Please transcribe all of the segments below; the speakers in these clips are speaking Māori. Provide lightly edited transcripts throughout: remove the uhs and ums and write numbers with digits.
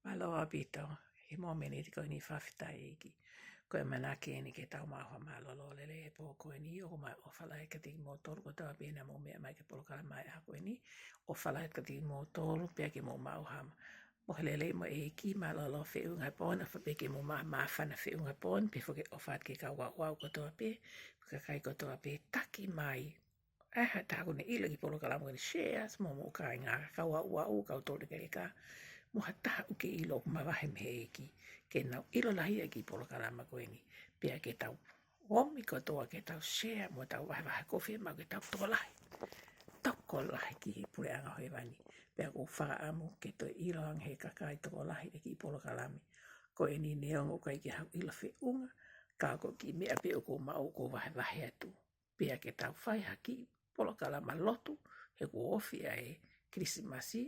Aloha pito, he mo meni ko ni whawhitai iki. Ko e manake ni ke tau maha malolo lele e po ko ni o mai o whala e ka tiki mo tolu ko tawa pēna mo mea mai ke polokala mai a ko ni o whala e ka tiki mo tolu pia ke mo mau hama. Mo lele mo e ki malolo fe unga pon a whape ke mo ma whana fe unga pon pe whake o whaat ke ka wau ko tawa pe ka kai ko tawa pe taki mai. Aha tāku ne ila ki polokala mo ni shares mo mo ka ngā ka wau ka tolu ke ka mo hata uke ilo mawahe mehe ki ke nau ilo lahi ki polokalama koeni pia ke tau omi ko toa ke tau share mo tau wahe kofi ma ke tau toko lahi ki pule anga hoi wani pia ko wha amu ke to ilo ang he kakai toko lahi ki polokalami ko eni neongo kai ki hau ilo fe unga ka ko ki mea pe o ko mau ko wahe atu pia ke tau whai haki polokalama lotu he ko ofi ai krisimasi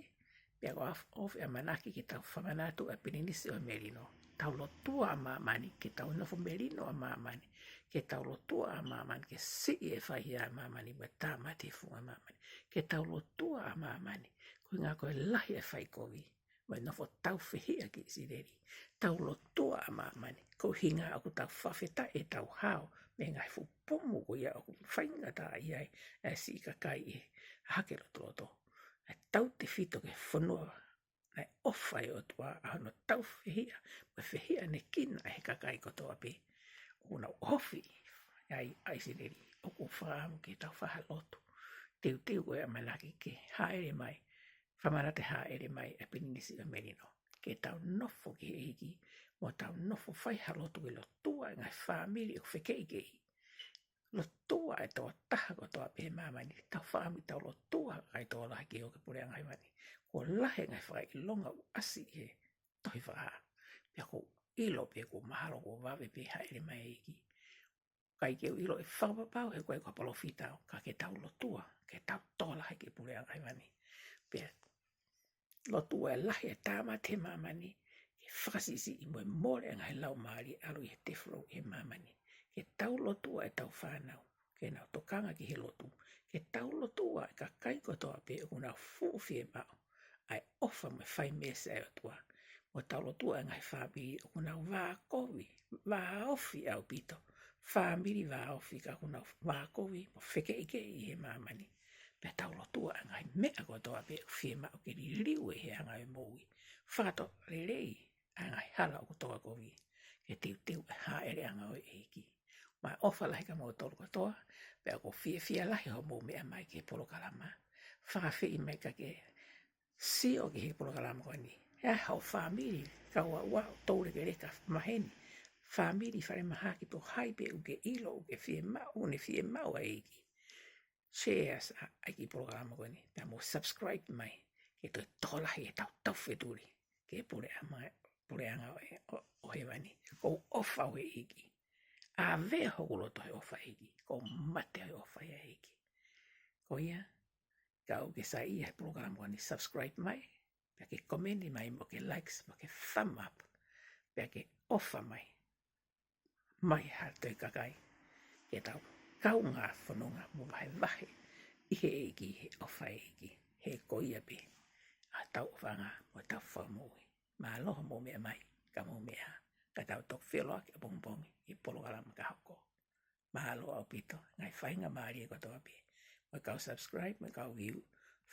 pia ko ofi a manaki ki tau whamanatu a pininisi o merino. Tau lotua a mamani ke tau nofo merino a mamani. Ke tau lotua a mamani ke si e whahi a mamani me tāmati funga mamani. Ke tau lotua a mamani ko ngā koe lahi e whai kovi. Me nofo tau whihia ki sireri. Tau lotua a mamani ko hinga aku tau whawheta e tau hao me ngai fupomu ko ia aku whainga tā iai e si kakai e hake loto. E tau te whito ke whanua, e ofai o tua, a no tau whihia, me whihia ne kina he kakai kotoa pe. Una ofi, ai sireri, o ko whaamu ke tau whahalotu. Teu koe a manaki ke haere mai, whamana te haere mai e pininisi o merino. Ke tau nofo ki eiki, mo tau nofo whaihalotu e lo tua ngai whamiri o whekei lo tua e toa taha ko toa pe mamani tau whaami tau lo tua kai toa lahi ki o ke pure angai mani ko lahe ngai whai i longa u asi he tohi whaa pia ko ilo pe ko mahalo ko wawe pe haere mai eiki kai ke ilo e whakapapau he koe kwa palofitao ka ke tau lo tua ke tau toa lahi ki pure angai mani pia lo tua e lahi e tāma te mamani ke whakasisi i moe more ngai lau maari alu i he tefro e mamani ke tau lotua e tau whanau, ke nau tokanga ki he lotu, ke tau lotua e ka kaiko toa pe o kuna fuwhi e mau, ai ofa me whai mesa e o tua, mo tau lotua e ngai whabiri o kuna wākovi, wāofi au pito, whamiri wāofi ka kuna wākovi, mo wheke ike i he mamani, pe tau lotua e ngai mea ko toa pe o whie mau ke ni riu e he angai moui, whakato rerei a ngai hala o toa kovi, ke tiu e haere anga o eiki. Mai ofa lahi ka mo tolu katoa, pea ko fia lahi ho mo mea mai ke polokalama. Whakawhi i mai ka ke sio ki he polokalama koe ni. Hea hau whamiri, ka ua toure ke reka maheni. Whamiri whare maha ki to haipe uke ilo uke fie mau a eiki. Shares a ki polokalama koe ni. Pea mo subscribe mai ke to tolahi e tau wheturi. Ke pule anga o he wani. Ko ofa o eiki. A vea hokolo tohe ofa eiki, ko mate hoi ofa ia eiki. Ko ia, kau ke sa ia he program wani subscribe mai, pia ke komendi mai mo ke likes, mo ke thumb up, pia ke ofa mai hartoi kakai, ke tau kau ngā whanonga mo vahe, i he eiki, he ofa eiki, he ko ia pe, a tau whanga mo tau whamui, ma aloha mo mea mai, ka mo mea. Ka tau tok whiloa ki a bongbongi i polokalama ka hoko. Mahalo au pito, ngai whainga maari e kotoa pe. Mo kau subscribe, mo kau view,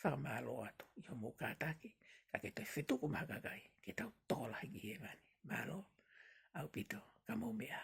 whamahalo atu. I ho mō kātaki, ka ke toi whetuku mahakakai, ke tau tōlahi ki he mani. Mahalo au pito, ka mō mea.